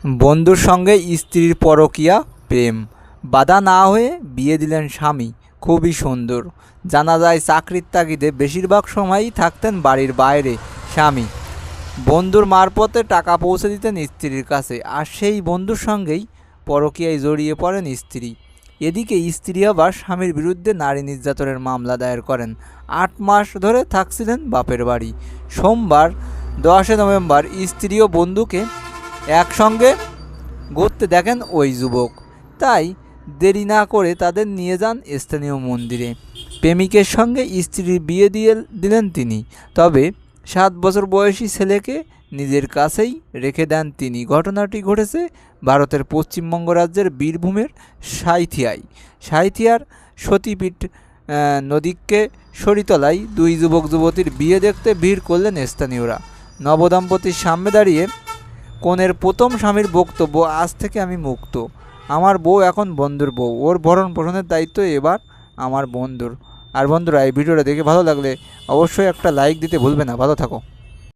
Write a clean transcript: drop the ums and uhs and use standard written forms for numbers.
বন্ধুর সঙ্গে স্ত্রীর পরকীয়া প্রেম, বাধা না হয়ে বিয়ে দিলেন স্বামী। খুবই সুন্দর। জানা যায় চাকরির তাগিদে বেশিরভাগ সময়ই থাকতেন বাড়ির বাইরে স্বামী। বন্ধুর মারফতে টাকা পৌঁছে দিতেন স্ত্রীর কাছে, আর সেই বন্ধুর সঙ্গেই পরকীয়ায় জড়িয়ে পড়েন স্ত্রী। এদিকে স্ত্রী আবার স্বামীর বিরুদ্ধে নারী নির্যাতনের মামলা দায়ের করেন। ৮ মাস ধরে থাকছিলেন বাপের বাড়ি। সোমবার 10 নভেম্বর স্ত্রী ও বন্ধুকে একসঙ্গে ঘুরতে দেখেন ওই যুবক। তাই দেরি না করে তাদের নিয়ে যান স্থানীয় মন্দিরে। প্রেমিকের সঙ্গে স্ত্রীর বিয়ে দিলেন তিনি। তবে 7 বছর বয়সী ছেলেকে নিজের কাছেই রেখে দেন তিনি। ঘটনাটি ঘটেছে ভারতের পশ্চিমবঙ্গ রাজ্যের বীরভূমের সাঁইথিয়ার সতীপীঠ নদীকে সরিতলায় দুই যুবক যুবতীর বিয়ে দেখতে ভিড় করলেন স্থানীয়রা। নবদম্পতির সামনে দাঁড়িয়ে কনের প্রথম স্বামীর বক্তব্য, আজ থেকে আমি মুক্ত। আমার বউ এখন বন্ধুর বউ, ওর ভরণ পোষণের দায়িত্ব এবার আমার বন্ধুর। আর বন্ধুরা, এই ভিডিওটা দেখে ভালো লাগলে অবশ্যই একটা লাইক দিতে ভুলবে না। ভালো থাকো।